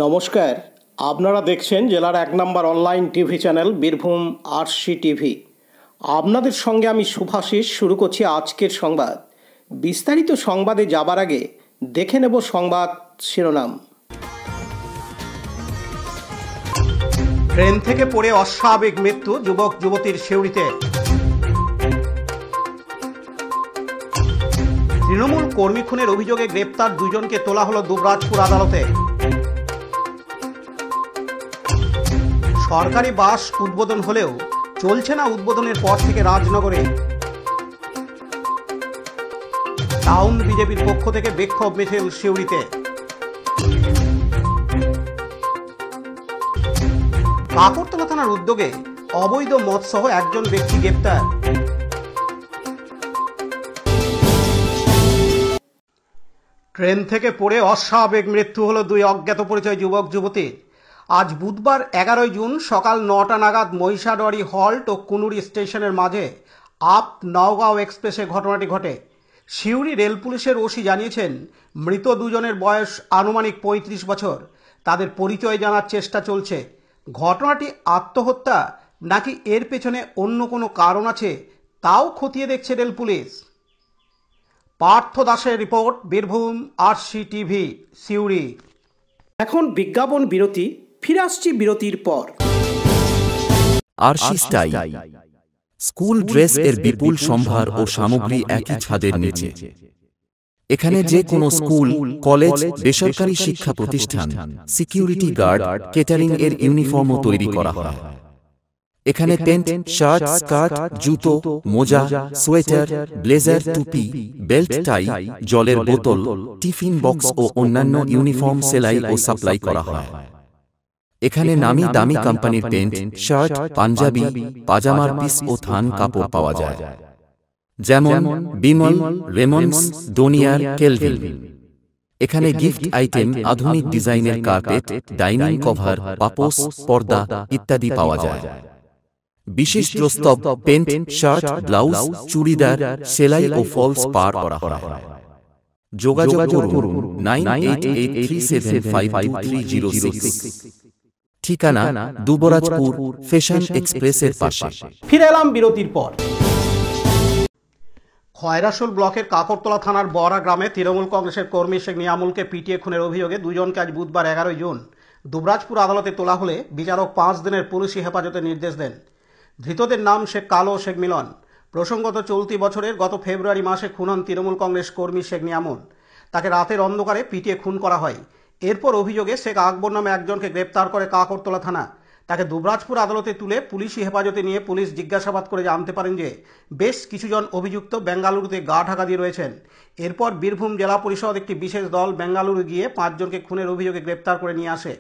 নমস্কার, আপনারা দেখছেন জেলার 1 নম্বর online TV channel Birbhum RC TV. আপনাদের সঙ্গে আমি শুভাশিস। শুরু করছি আজকের সংবাদ। বিস্তারিত সংবাদে যাবার আগে দেখে নেব সংবাদ শিরোনাম। ট্রেন থেকে পড়ে অস্বাভাবিক মৃত্যু যুবক যুবতীর সিউড়িতে। তৃণমূল কর্মী খুনের অভিযোগে গ্রেপ্তার দুজনকে তোলা হলো দুবরাজপুর আদালতে। সরকারি বাস উদ্বোধন হলেও চলছে না উদ্বোধনের পর থেকে রাজনগরে। টাউন বিজেপির পক্ষ থেকে বিক্ষোভ মিছিল সিউড়িতে। কাকরতলা থানার উদ্যোগে অবৈধ মদ সহ একজন ব্যক্তি গ্রেপ্তার। ট্রেন থেকে পড়ে অস্বাভাবিক মৃত্যু হলো দুই অজ্ঞাত পরিচয় যুবক যুবতীর। আজ বুধবার 11 জুন সকাল 9টা নাগাদ মহিষাদড়ি হল্ট ও কুনুরি স্টেশনের মাঝে আপ নওগাঁও এক্সপ্রেসে ঘটনাটি ঘটে। সিউড়ি রেল পুলিশের ওসি জানিয়েছেন, মৃত দুজনের বয়স আনুমানিক 35 বছর। তাদের পরিচয় জানার চেষ্টা চলছে। ঘটনাটি আত্মহত্যা নাকি এর পেছনে অন্য কোনো কারণ আছে তাও খতিয়ে দেখছে রেল পুলিশ। পার্থ দাসের রিপোর্ট, বীরভূম আরসি টিভি, সিউড়ি। এখন বিজ্ঞাপন বিরতি, ফিরে আসছি বিরতির পর। আরসি স্টাইল স্কুল ড্রেস এর বিপুল সম্ভার ও সামগ্রী একই ছাদের নিচে। এখানে যে কোনো স্কুল, কলেজ, বেসরকারি শিক্ষা প্রতিষ্ঠান, সিকিউরিটি গার্ড, কেটারিং এর ইউনিফর্মও তৈরি করা হয়। এখানে প্যান্ট, শার্ট, স্কার্ট, জুতো, মোজা, সোয়েটার, ব্লেজার, টুপি, বেল্ট, টাই, জলের বোতল, টিফিন বক্স ও অন্যান্য ইউনিফর্ম সেলাই ও সাপ্লাই করা হয়। এখানে নামি দামি কোম্পানির প্যান্ট, শার্ট, পাঞ্জাবি, পাজামার পিস ও থান কাপড় পাওয়া যায়, যেমন বিমল, রেমন্ডস, ডোনিয়ার, কেলভিন। এখানে গিফট আইটেম, আধুনিক ডিজাইনের কার্পেট, ডাইনিং কভার, পাপোশ, পর্দা ইত্যাদি পাওয়া যায়। বিশেষ প্রস্তাব, প্যান্ট, শার্ট, ব্লাউজ, চুড়িদার, সেলাই ও ফলস পার করা হয়। যোগাযোগ করুন 9883752306। ঠিকানা দুবরাজপুর ফ্যাশন এক্সপ্রেসের পাশে। ফিরে এলাম বিরতির পর। খয়রাসোল ব্লকের কাকরতলা থানার বড়া গ্রামে তৃণমূল কংগ্রেসের কর্মী শেখ নিয়ামুলকে পিটিয়ে খুনের অভিযোগে দুজনকে আজ বুধবার 11 জুন দুবরাজপুর আদালতে তোলা হলে বিচারক 5 দিনের পুলিশি হেফাজতের নির্দেশ দেন। ধৃতদের নাম শেখ কালো, শেখ মিলন। প্রসঙ্গত, চলতি বছরের গত ফেব্রুয়ারি মাসে খুন হন তৃণমূল কংগ্রেস কর্মী শেখ নিয়ামুল। তাকে রাতের অন্ধকারে পিটিয়ে খুন করা হয়। এরপর অভিযোগে শেখ আকবর নামে একজনকে গ্রেপ্তার করে কাকরতলা থানা। তাকে দুবরাজপুর আদালতে তুলে পুলিশি হেফাজতে নিয়ে পুলিশ জিজ্ঞাসাবাদ করে জানতে পারেন যে বেশ কিছুজন অভিযুক্ত বেঙ্গালুরুতে গা ঢাকা দিয়ে রয়েছেন। এরপর বীরভূম জেলা পরিষদ একটি বিশেষ দল বেঙ্গালুরু গিয়ে 5 জনকে খুনের অভিযোগে গ্রেপ্তার করে নিয়ে আসে।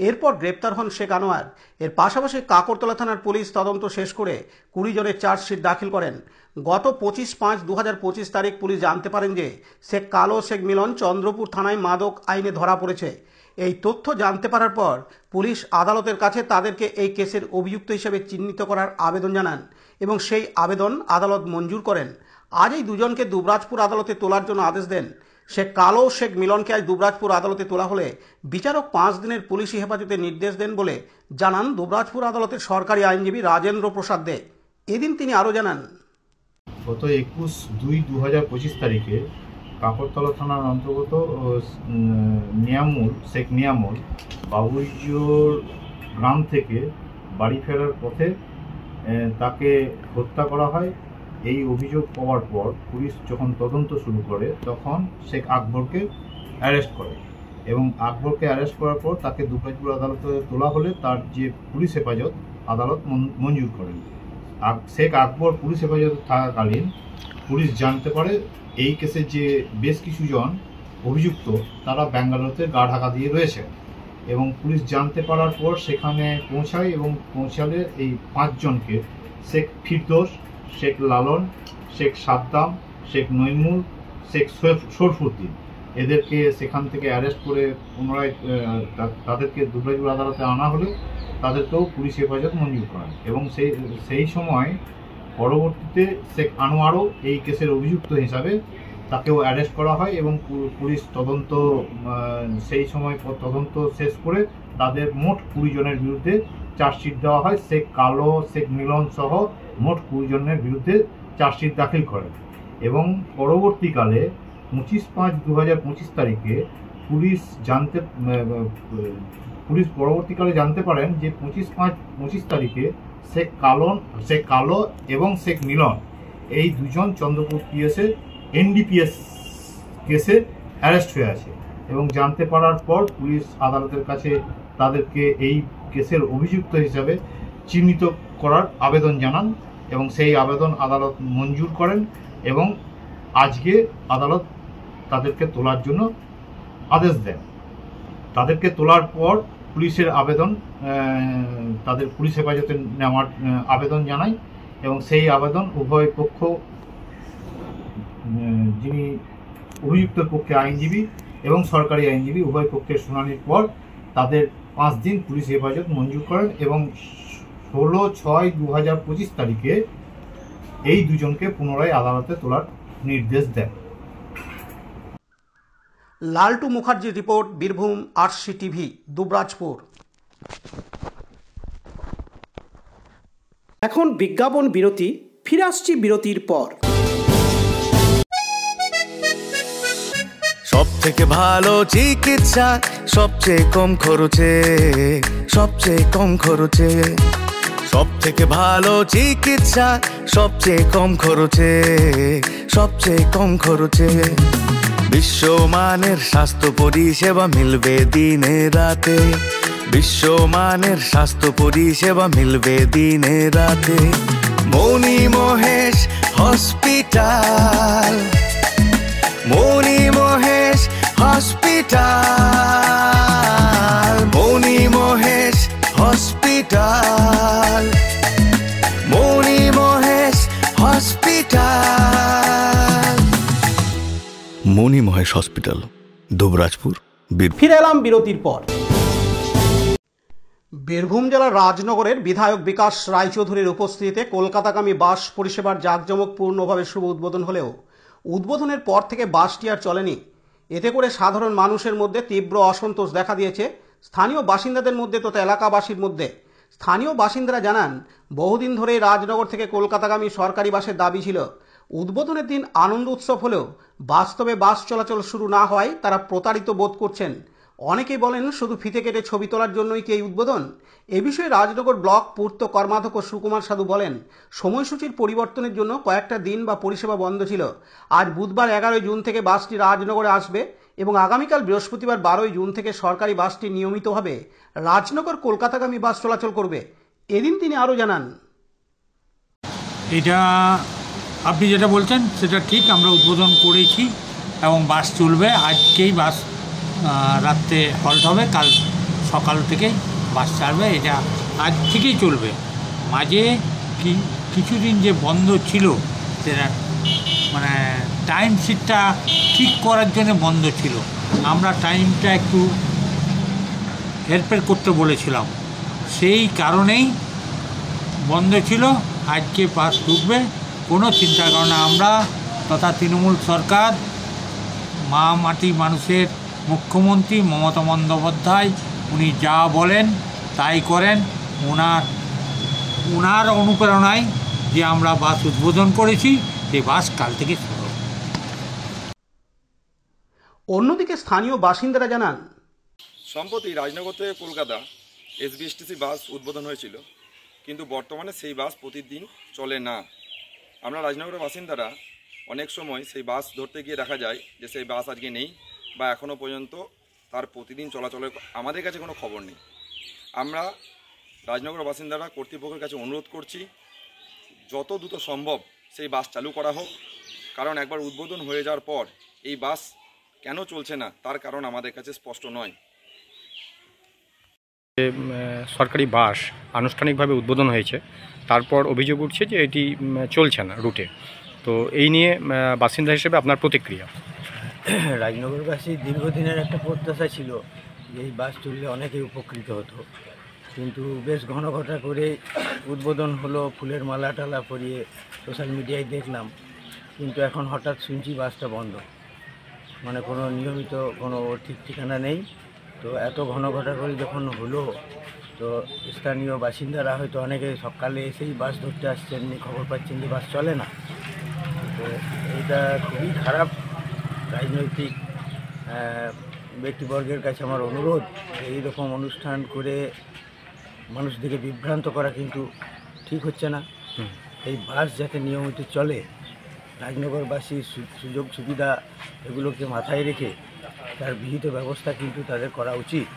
এরপর গ্রেপ্তার হন শেখ আনোয়ার। এর পাশাপাশি কাকরতলা থানার পুলিশ তদন্ত শেষ করে 20 জনের চার্জশিট দাখিল করেন। গত 25/5/2025 তারিখ পুলিশ জানতে পারেন যে শেখ কালো, শেখ মিলন চন্দ্রপুর থানায় মাদক আইনে ধরা পড়েছে। এই তথ্য জানতে পারার পর পুলিশ আদালতের কাছে তাদেরকে এই কেসের অভিযুক্ত হিসেবে চিহ্নিত করার আবেদন জানান এবং সেই আবেদন আদালত মঞ্জুর করেন। আজ এই দুজনকে দুবরাজপুর আদালতে তোলার জন্য আদেশ দেন। শেখ কালো, শেখ মিলনকে আজ দুবরাজপুর আদালতে তোলা হলে বিচারক 5 দিনের পুলিশি হেফাজতে নির্দেশ দেন বলে জানান দুবরাজপুর আদালতের সরকারি আইনজীবী রাজেন্দ্র প্রসাদ দে। এদিন তিনি আরও জানান, গত 21/2/2025 তারিখে কাকরতলা থানার অন্তর্গত শেখ নিয়ামুল বাবুইজোর গ্রাম থেকে বাড়ি ফেরার পথে তাকে হত্যা করা হয়। এই অভিযোগ পাওয়ার পর পুলিশ যখন তদন্ত শুরু করে তখন শেখ আকবরকে অ্যারেস্ট করে এবং আকবরকে অ্যারেস্ট করার পর তাকে দুবরাজপুর আদালতে তোলা হলে তার যে পুলিশ হেফাজত আদালত মঞ্জুর করেন। শেখ আকবর পুলিশ হেফাজতে থাকাকালীন পুলিশ জানতে পারে এই কেসে যে বেশ কিছুজন অভিযুক্ত তারা বেঙ্গালুরুতে গা ঢাকা দিয়ে রয়েছে এবং পুলিশ জানতে পারার পর সেখানে পৌঁছায় এবং পৌঁছালে এই 5 জনকে শেখ ফিরদৌস, শেখ লালন, শেখ সাদ্দাম, শেখ নইমুল, শেখ শরফুদ্দিন এদেরকে সেখান থেকে অ্যারেস্ট করে পুনরায় তাদেরকে দুবরাজপুর আদালতে আনা হলে তাদেরকেও পুলিশ হেফাজত মঞ্জুর করেন এবং সেই সময় পরবর্তীতে শেখ আনোয়ারও এই কেসের অভিযুক্ত হিসাবে তাকেও অ্যারেস্ট করা হয় এবং পুলিশ তদন্ত সেই সময় তদন্ত শেষ করে তাদের মোট 20 জনের বিরুদ্ধে চার্জশিট দেওয়া হয়। শেখ কালো, শেখ মিলন সহ মোট 20 জনের বিরুদ্ধে চার্জশিট দাখিল করে এবং পরবর্তীকালে 25/5/2025 তারিখে পুলিশ পরবর্তীকালে জানতে পারেন যে 25/5/25 তারিখে শেখ কালো এবং শেখ মিলন এই দুজন চন্দ্রপুর পিএসে এনডিপিএস কেসে অ্যারেস্ট হয়ে আছে এবং জানতে পারার পর পুলিশ আদালতের কাছে তাদেরকে এই কেসের অভিযুক্ত হিসাবে চিহ্নিত করার আবেদন জানান এবং সেই আবেদন আদালত মঞ্জুর করেন এবং আজকে আদালত তাদেরকে তোলার জন্য আদেশ দেন। তাদেরকে তোলার পর পুলিশের আবেদন তাদের পুলিশ হেফাজতে নেওয়ার আবেদন জানায় এবং সেই আবেদন উভয় পক্ষ যিনি অভিযুক্তের পক্ষে আইনজীবী এবং সরকারি আইনজীবী উভয় পক্ষের শুনানির পর তাদের 5 দিন পুলিশ হেফাজত মঞ্জুর করেন এবং 16/6/2025 তারিখে এই দুজনকে পুনরায় আদালতে তোলার নির্দেশ দেন। লালটু মুখার্জির report, Birbhum RC TV, Dubrajpur. এখন বিজ্ঞাপন বিরতি, ফিরে আসছি বিরতির পর। সব থেকে ভালো চিকিৎসা সবচেয়ে কম খরচে, সবচেয়ে কম খরচে। সব থেকে ভালো চিকিৎসা সবচেয়ে কম খরচে, সবচেয়ে কম খরচে। বিশ্বমানের স্বাস্থ্য পরিষেবা মিলবে দিনে রাতে, বিশ্বমানের স্বাস্থ্য পরিষেবা মিলবে দিনে রাতে। মণি মহেশ হসপিটাল, মণি মহেশ হসপিটাল, মণি মহেশ হসপিটাল, মণি মহেশ হসপিটাল। মণি মহেশ হসপিটাল, দুবরাজপুর। ফিরে এলাম বিরতির পর। বীরভূম জেলার রাজনগরের বিধায়ক বিকাশ রায়চৌধুরীর উপস্থিতিতে কলকাতাগামী বাস পরিষেবার জাঁকজমকপূর্ণভাবে শুভ উদ্বোধন হলেও উদ্বোধনের পর থেকে বাসটি আর চলেনি। এতে করে সাধারণ মানুষের মধ্যে তীব্র অসন্তোষ দেখা দিয়েছে, স্থানীয় বাসিন্দাদের মধ্যে তথা এলাকাবাসীর মধ্যে। স্থানীয় বাসিন্দারা জানান, বহুদিন ধরেই রাজনগর থেকে কলকাতাগামী সরকারি বাসের দাবি ছিল। উদ্বোধনের দিন আনন্দ উৎসব হলেও বাস্তবে বাস চলাচল শুরু না হওয়ায় তারা প্রতারিত বোধ করছেন। অনেকেই বলেন, শুধু ফিতে কেটে ছবি তোলার জন্যই কি এই উদ্বোধন? এ বিষয়ে রাজনগর ব্লক পূর্ত কর্মাধ্যক্ষ সুকুমার সাধু বলেন, সময়সূচির পরিবর্তনের জন্য কয়েকটা দিন বা পরিষেবা বন্ধ ছিল। আজ বুধবার 11 জুন থেকে বাসটি রাজনগরে আসবে এবং আগামীকাল বৃহস্পতিবার 12 জুন থেকে সরকারি বাসটি নিয়মিতভাবে রাজনগর কলকাতাগামী বাস চলাচল করবে। এদিন তিনি আরও জানান, এটা আপনি যেটা বলছেন সেটা ঠিক, আমরা উদ্বোধন করেছি এবং বাস চলবে। আজকেই বাস রাত্রে হল্ট হবে, কাল সকাল থেকেই বাস ছাড়বে। এটা আজ থেকেই চলবে। মাঝে কিছুদিন যে বন্ধ ছিল সেটা মানে টাইম শিটটা ঠিক করার জন্য বন্ধ ছিল। আমরা টাইমটা একটু হেরফের করতে বলেছিলাম, সেই কারণেই বন্ধ ছিল। আজকে বাস ঢুকবে, কোনো চিন্তা করে না। আমরা তথা তৃণমূল সরকার, মা মাটি মানুষের মুখ্যমন্ত্রী মমতা বন্দ্যোপাধ্যায়, উনি যা বলেন তাই করেন। ওনার অনুপ্রেরণায় যে আমরা বাস উদ্বোধন করেছি, সেই বাস কাল থেকে শুরু। অন্যদিকে স্থানীয় বাসিন্দারা জানান, সম্প্রতি রাজনগর থেকে কলকাতা এসবিএসটিসি বাস উদ্বোধন হয়েছিল, কিন্তু বর্তমানে সেই বাস প্রতিদিন চলে না। আমরা রাজনগরের বাসিন্দারা অনেক সময় সেই বাস ধরতে গিয়ে দেখা যায় যে সেই বাস আজকে নেই বা এখনও পর্যন্ত তার প্রতিদিন চলাচলের আমাদের কাছে কোনো খবর নেই। আমরা রাজনগরের বাসিন্দারা কর্তৃপক্ষের কাছে অনুরোধ করছি, যত দ্রুত সম্ভব সেই বাস চালু করা হোক। কারণ একবার উদ্বোধন হয়ে যাওয়ার পর এই বাস কেন চলছে না তার কারণ আমাদের কাছে স্পষ্ট নয়। সরকারি বাস আনুষ্ঠানিকভাবে উদ্বোধন হয়েছে, তারপর অভিযোগ উঠছে যে এটি চলছে না রুটে। তো এই নিয়ে বাসিন্দা হিসেবে আপনার প্রতিক্রিয়া? রাজনগরবাসী দীর্ঘদিনের একটা প্রত্যাশা ছিল যে এই বাস চললে অনেকেই উপকৃত হতো, কিন্তু বেশ ঘন ঘটা করে উদ্বোধন হলো, ফুলের মালা টালা পরিয়ে সোশ্যাল মিডিয়ায় দেখলাম। কিন্তু এখন হঠাৎ শুনছি বাসটা বন্ধ, মানে কোনো নিয়মিত কোনো ঠিক ঠিকানা নেই। তো এত ঘন ঘটাঘটি যখন হলো, তো স্থানীয় বাসিন্দারা হয়তো অনেকে সকালে এসেই বাস ধরতে আসছেন, খবর পাচ্ছেন যে বাস চলে না। তো এইটা খুবই খারাপ। রাজনৈতিক ব্যক্তিবর্গের কাছে আমার অনুরোধ, এইরকম অনুষ্ঠান করে মানুষদেরকে বিভ্রান্ত করা কিন্তু ঠিক হচ্ছে না। এই বাস যাতে নিয়মিত চলে, রাজনগরবাসীর সুযোগ সুবিধা এগুলোকে মাথায় রেখে তার বিহিত ব্যবস্থা কিন্তু তাদের করা উচিত।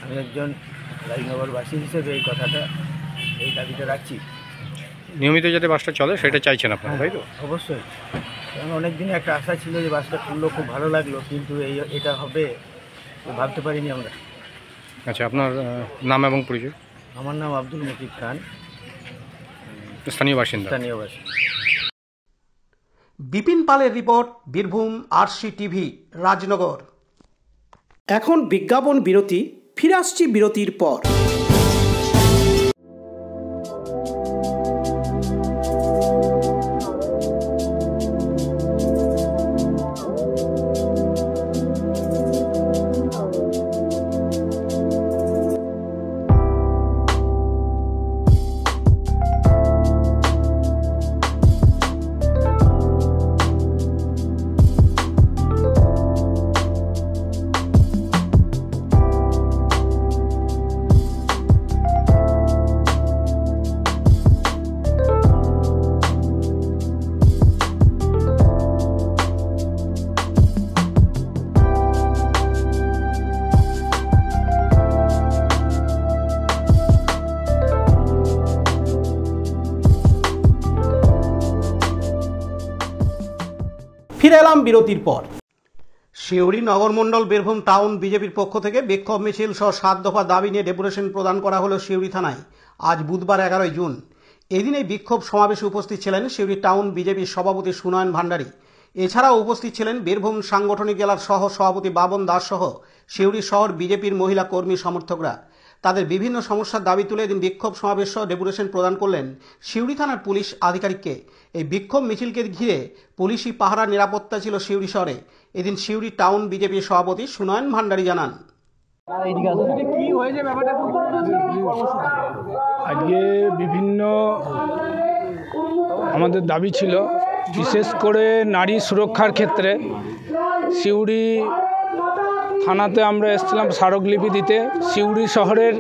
আমি একজন রাজনগরবাসী হিসেবে এই দাবিটা রাখছি। নিয়মিত যাতে বাসটা চলে সেটা চাইছেন আপনারা, তাই তো? অবশ্যই, কারণ অনেক দিনে একটা আশা ছিল যে বাসটা খুললো, খুব ভালো লাগলো, কিন্তু এটা হবে ভাবতে পারিনি আমরা। আচ্ছা, আপনার নাম এবং পরিচয়? আমার নাম আব্দুল মজিদ খান, স্থানীয় বাসিন্দা। বিপিন পালের report, Birbhum RC TV, Rajnagar. এখন বিজ্ঞাপন বিরতি, ফিরে আসছি বিরতির পর। ফিরে এলাম বিরতির পর। সিউড়ি নগরমণ্ডল বীরভূম টাউন বিজেপির পক্ষ থেকে বিক্ষোভ মিছিল সহ 7 দফা দাবি নিয়ে ডেপুটেশন প্রদান করা হলো সিউড়ি থানায় আজ বুধবার 11 জুন। এদিন এই বিক্ষোভ সমাবেশে উপস্থিত ছিলেন সিউড়ি টাউন বিজেপির সভাপতি সুনয়ন ভান্ডারী। এছাড়াও উপস্থিত ছিলেন বীরভূম সাংগঠনিক জেলার সহ সভাপতি বাবন দাস সহ সিউড়ি শহর বিজেপির মহিলা কর্মী সমর্থকরা। তাদের বিভিন্ন সমস্যার দাবি তুলে এদিন বিক্ষোভ সমাবেশ সহ ডেপুটেশন প্রদান করলেন সিউড়ি থানার পুলিশ আধিকারিককে। এই বিক্ষোভ মিছিলকে ঘিরে পুলিশি পাহারা নিরাপত্তা ছিল সিউড়ি শহরে। এদিন সিউড়ি টাউন বিজেপির সভাপতি সুনয়ন ভান্ডারী জানান, আজকে বিভিন্ন আমাদের দাবি ছিল, বিশেষ করে নারী সুরক্ষার ক্ষেত্রে। সিউড়ি থানাতে আমরা এসেছিলাম স্মারকলিপি দিতে। সিউড়ি শহরের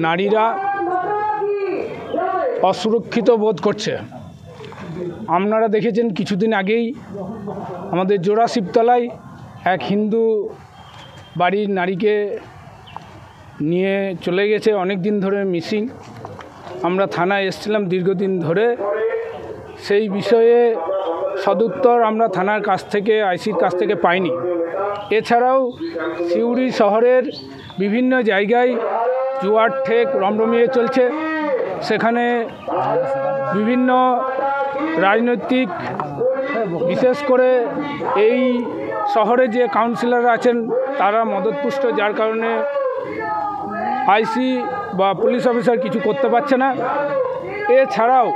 নারীরা অসুরক্ষিত বোধ করছে। আপনারা দেখেছেন কিছুদিন আগেই আমাদের জোড়া শিবতলায় এক হিন্দু বাড়ির নারীকে নিয়ে চলে গেছে, অনেক দিন ধরে মিসিং। আমরা থানায় এসেছিলাম দীর্ঘদিন ধরে, সেই বিষয়ে সদুত্তর আমরা থানার কাছ থেকে, আইসির কাছ থেকে পাইনি। এছাড়াও সিউড়ি শহরের বিভিন্ন জায়গায় জুয়ার ঠেক রমরমিয়ে চলছে। সেখানে বিভিন্ন রাজনৈতিক, বিশেষ করে এই শহরে যে কাউন্সিলররা আছেন তারা মদতপুষ্ট, যার কারণে আইসি বা পুলিশ অফিসার কিছু করতে পারছে না। এছাড়াও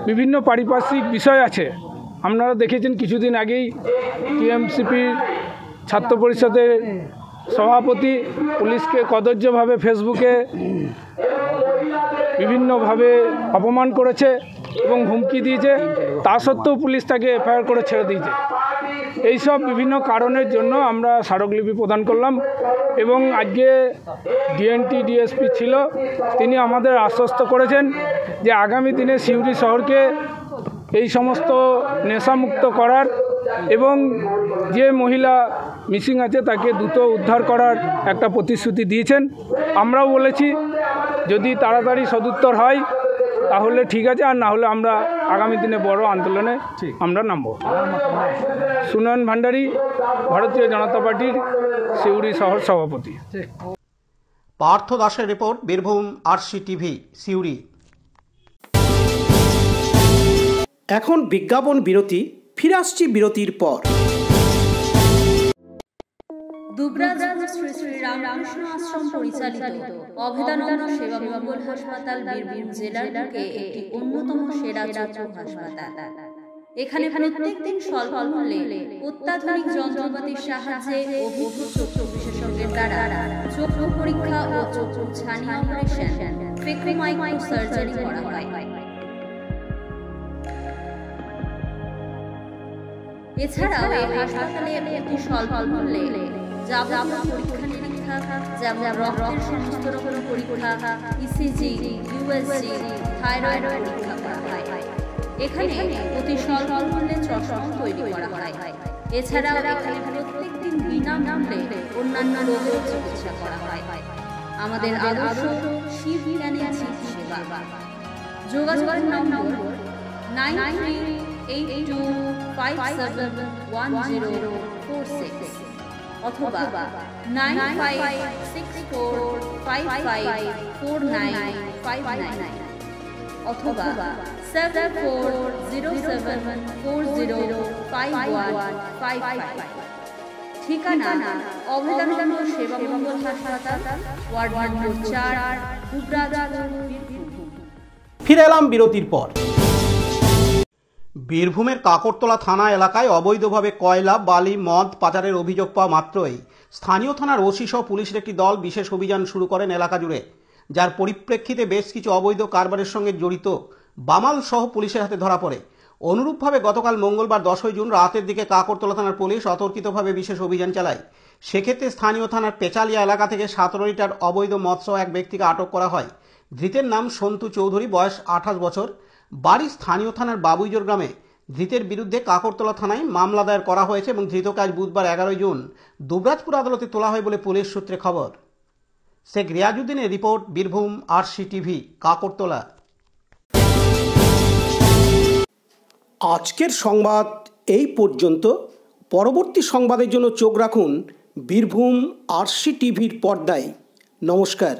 বিভিন্ন পারিপার্শ্বিক বিষয় আছে। আপনারা দেখেছেন কিছুদিন আগেই টিএমসিপির ছাত্র পরিষদের সভাপতি পুলিশকে কদর্যভাবে ফেসবুকে বিভিন্নভাবে অপমান করেছে এবং হুমকি দিয়েছে। তা সত্ত্বেও পুলিশ তাকে এফআইআর করে ছেড়ে দিয়েছে। এইসব বিভিন্ন কারণের জন্য আমরা স্মারকলিপি প্রদান করলাম এবং আজকে ডিএনটি ডিএসপি ছিল, তিনি আমাদের আশ্বস্ত করেছেন যে আগামী দিনে সিউড়ি শহরকে এই সমস্ত নেশামুক্ত করার এবং যে মহিলা মিসিং আছে তাকে দ্রুত উদ্ধার করার একটা প্রতিশ্রুতি দিয়েছেন। আমরাও বলেছি যদি তাড়াতাড়ি সদুত্তর হয় তাহলে ঠিক আছে, আর না হলে আমরা আগামী দিনে বড় আন্দোলনে আমরা নামব। সুনয়ন ভান্ডারী, ভারতীয় জনতা পার্টির সিউড়ি শহর সভাপতি। পার্থ দাসের রিপোর্ট, বীরভূম আরসি টিভি, সিউড়ি। এখন বিজ্ঞাপন বিরতি, ফিরে আসছি বিরতির পর। দুবরাজপুর শ্রী শ্রী রামকৃষ্ণ আশ্রম পরিচালিত অভেদানন্দ সেবা মঙ্গল হাসপাতাল বীরভূম জেলার বুকে একটি অন্যতম সেরা চক্ষু হাসপাতাল। এখানে প্রত্যেকদিন স্বল্প মূল্যে অত্যাধুনিক যন্ত্রপাতির সাহায্যে অভিজ্ঞ চক্ষু বিশেষজ্ঞের দ্বারা চক্ষু পরীক্ষা ও চক্ষু ছানি অপারেশন, ফেকোমাইক্রো সার্জারি করা হয়। এছাড়াও এই হাসপাতালে অতি স্বল্প মূল্যে যাবতীয় পরীক্ষা নিরীক্ষা যেমন রক্তের সমস্ত রকম পরীক্ষা, ইসিজি, ইউএসজি, থাইরয়েড পরীক্ষা করা হয়। এখানে অতি স্বল্প মূল্যে চশমাও তৈরি করা হয়। এছাড়াও এখানে প্রত্যেকদিন বিনামূল্যে অন্যান্য রোগের চিকিৎসা করা হয়। আমাদের আদর্শ শিব বিজ্ঞানের সেবা। যোগাযোগের নম্বর 9382571046 অথবা 9564554959 অথবা 7407405155। ঠিকানা অভেদানন্দ সেবা মঙ্গল হাসপাতাল, ওয়ার্ড নম্বর 4, দুবরাজপুর, বীরভূম। ফিরে এলাম বিরতির পর। বীরভূমের কাকরতলা থানা এলাকায় অবৈধভাবে কয়লা, বালি, মদ পাচারের অভিযোগ পাওয়া মাত্রই স্থানীয় থানার ওসি সহ পুলিশের একটি দল বিশেষ অভিযান শুরু করেন এলাকা জুড়ে, যার পরিপ্রেক্ষিতে বেশ কিছু অবৈধ কারবারের সঙ্গে জড়িত বামাল সহ পুলিশের হাতে ধরা পড়ে। অনুরূপভাবে গতকাল মঙ্গলবার 10 জুন রাতের দিকে কাকরতলা থানার পুলিশ অতর্কিতভাবে বিশেষ অভিযান চালায়। সেক্ষেত্রে স্থানীয় থানার পেচালিয়া এলাকা থেকে 17 লিটার অবৈধ মদসহ এক ব্যক্তিকে আটক করা হয়। ধৃতের নাম সন্তু চৌধুরী, বয়স 28 বছর, বাড়ি স্থানীয় থানার বাবুইজোর গ্রামে। ধৃতের বিরুদ্ধে কাকরতলা থানায় মামলা দায়ের করা হয়েছে এবং ধৃতকে আজ বুধবার 11 জুন দুবরাজপুর আদালতে তোলা হয় বলে পুলিশ সূত্রে খবর। শেখ রিয়াজউদ্দিনের রিপোর্ট, বীরভূম আরসি টিভি, কাকরতলা। আজকের সংবাদ এই পর্যন্ত। পরবর্তী সংবাদের জন্য চোখ রাখুন বীরভূম আরসি টিভির পর্দায়। নমস্কার।